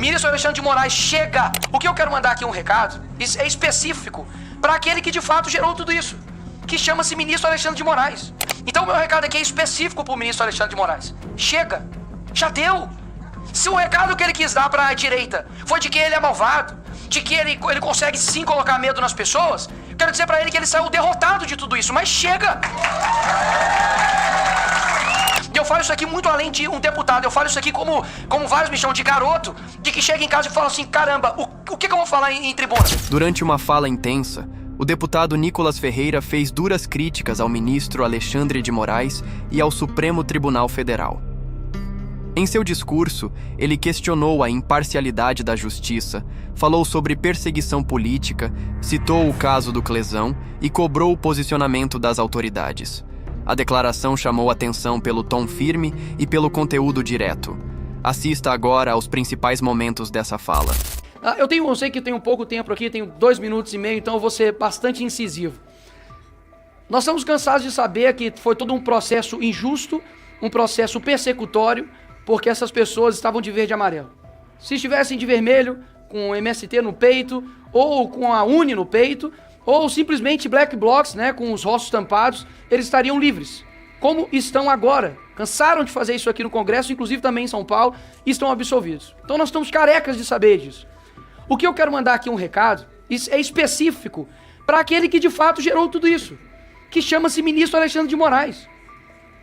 Ministro Alexandre de Moraes, chega! O que eu quero mandar aqui é um recado, isso é específico, para aquele que de fato gerou tudo isso, que chama-se Ministro Alexandre de Moraes. Então meu recado aqui é específico pro Ministro Alexandre de Moraes. Chega! Já deu! Se o recado que ele quis dar para a direita foi de que ele é malvado, de que ele consegue sim colocar medo nas pessoas, quero dizer para ele que ele saiu derrotado de tudo isso, mas chega! Eu falo isso aqui muito além de um deputado, eu falo isso aqui como vários me chamam de garoto, de que chega em casa e fala assim, caramba, o que eu vou falar em tribuna? Durante uma fala intensa, o deputado Nicolas Ferreira fez duras críticas ao ministro Alexandre de Moraes e ao Supremo Tribunal Federal. Em seu discurso, ele questionou a imparcialidade da justiça, falou sobre perseguição política, citou o caso do Clesão e cobrou o posicionamento das autoridades. A declaração chamou atenção pelo tom firme e pelo conteúdo direto. Assista agora aos principais momentos dessa fala. Eu sei que tenho pouco tempo aqui, tenho 2 minutos e meio, então eu vou ser bastante incisivo. Nós estamos cansados de saber que foi todo um processo injusto, um processo persecutório, porque essas pessoas estavam de verde e amarelo. Se estivessem de vermelho, com o MST no peito, ou com a Uni no peito, ou simplesmente black blocs, né, com os rostos tampados, eles estariam livres. Como estão agora. Cansaram de fazer isso aqui no Congresso, inclusive também em São Paulo, e estão absolvidos. Então nós estamos carecas de saber disso. O que eu quero mandar aqui um recado, é específico, para aquele que de fato gerou tudo isso, que chama-se Ministro Alexandre de Moraes.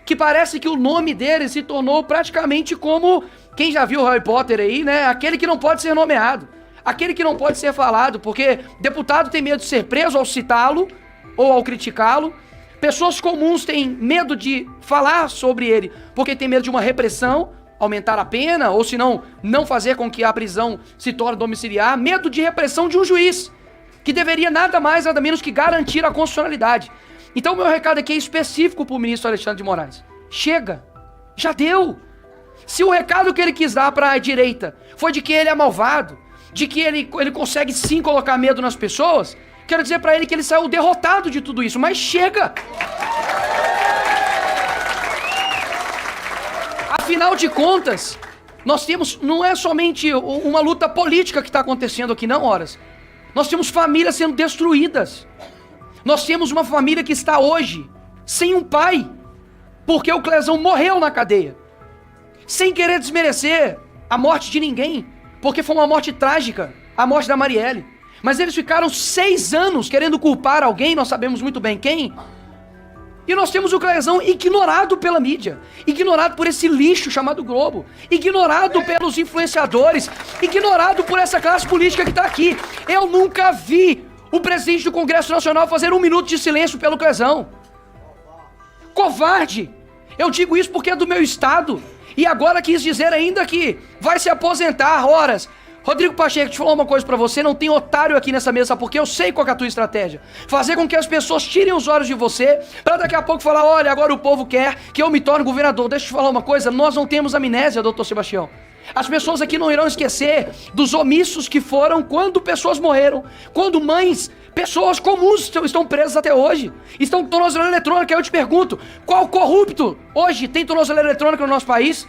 Que parece que o nome dele se tornou praticamente como, quem já viu Harry Potter aí, né? Aquele que não pode ser nomeado, aquele que não pode ser falado, porque deputado tem medo de ser preso ao citá-lo ou ao criticá-lo. Pessoas comuns têm medo de falar sobre ele, porque tem medo de uma repressão, aumentar a pena, ou se não fazer com que a prisão se torne domiciliar, medo de repressão de um juiz, que deveria nada mais, nada menos que garantir a constitucionalidade. Então meu recado aqui é específico para o ministro Alexandre de Moraes. Chega! Já deu! Se o recado que ele quis dar para a direita foi de que ele é malvado, de que ele consegue sim colocar medo nas pessoas, quero dizer para ele que ele saiu derrotado de tudo isso, mas chega! Afinal de contas, nós temos, não é somente uma luta política que está acontecendo aqui, não, horas. Nós temos famílias sendo destruídas. Nós temos uma família que está hoje sem um pai, porque o Clesão morreu na cadeia. Sem querer desmerecer a morte de ninguém, porque foi uma morte trágica, a morte da Marielle. Mas eles ficaram 6 anos querendo culpar alguém, nós sabemos muito bem quem. E nós temos o Clesão ignorado pela mídia, ignorado por esse lixo chamado Globo, ignorado pelos influenciadores, ignorado por essa classe política que está aqui. Eu nunca vi o presidente do Congresso Nacional fazer 1 minuto de silêncio pelo Clesão. Covarde! Eu digo isso porque é do meu estado. E agora quis dizer ainda que vai se aposentar, horas. Rodrigo Pacheco, deixa eu falar uma coisa pra você, não tem otário aqui nessa mesa, porque eu sei qual é a tua estratégia. Fazer com que as pessoas tirem os olhos de você, pra daqui a pouco falar, olha, agora o povo quer que eu me torne governador. Deixa eu te falar uma coisa, nós não temos amnésia, doutor Sebastião. As pessoas aqui não irão esquecer dos omissos que foram quando pessoas morreram, quando mães, pessoas comuns estão presas até hoje, estão com tornozeleira eletrônica. Eu te pergunto, qual corrupto hoje tem tornozeleira eletrônica no nosso país?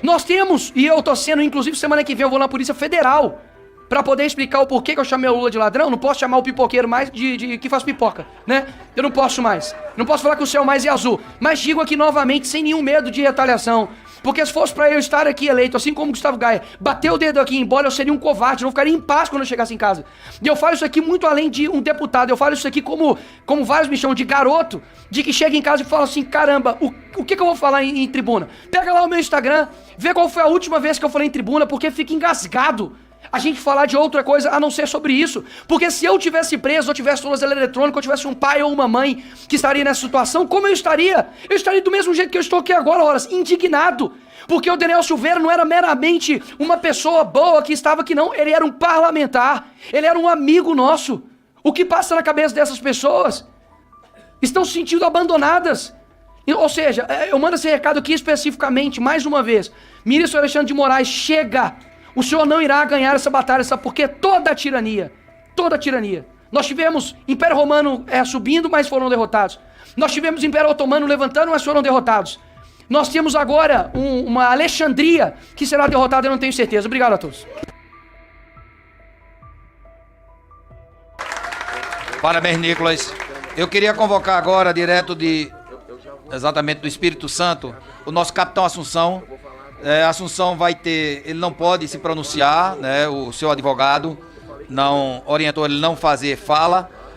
Nós temos, e eu tô sendo, inclusive semana que vem eu vou na Polícia Federal pra poder explicar o porquê que eu chamei o Lula de ladrão. Não posso chamar o pipoqueiro mais de que faz pipoca, né? Eu não posso mais. Não posso falar que o céu mais é azul. Mas digo aqui novamente, sem nenhum medo de retaliação. Porque se fosse pra eu estar aqui eleito, assim como Gustavo Gaia, bater o dedo aqui embora, eu seria um covarde, eu não ficaria em paz quando eu chegasse em casa. E eu falo isso aqui muito além de um deputado, eu falo isso aqui como vários me chamam de garoto, de que chega em casa e fala assim, caramba, o que eu vou falar em tribuna? Pega lá o meu Instagram, vê qual foi a última vez que eu falei em tribuna, porque fica engasgado a gente falar de outra coisa a não ser sobre isso. Porque se eu tivesse preso, ou tivesse tornozeleira eletrônica, ou tivesse um pai ou uma mãe que estaria nessa situação, como eu estaria? Eu estaria do mesmo jeito que eu estou aqui agora, horas, indignado. Porque o Daniel Silveira não era meramente uma pessoa boa que estava aqui, não. Ele era um parlamentar, ele era um amigo nosso. O que passa na cabeça dessas pessoas? Estão se sentindo abandonadas. Ou seja, eu mando esse recado aqui especificamente, mais uma vez. Ministro Alexandre de Moraes, chega! O senhor não irá ganhar essa batalha, sabe por quê? Toda a tirania. Nós tivemos Império Romano subindo, mas foram derrotados. Nós tivemos Império Otomano levantando, mas foram derrotados. Nós temos agora uma Alexandria que será derrotada, eu não tenho certeza. Obrigado a todos. Parabéns, Nicolas. Eu queria convocar agora, exatamente do Espírito Santo, o nosso capitão Assunção. Assunção ele não pode se pronunciar, né? O seu advogado não orientou ele não fazer fala,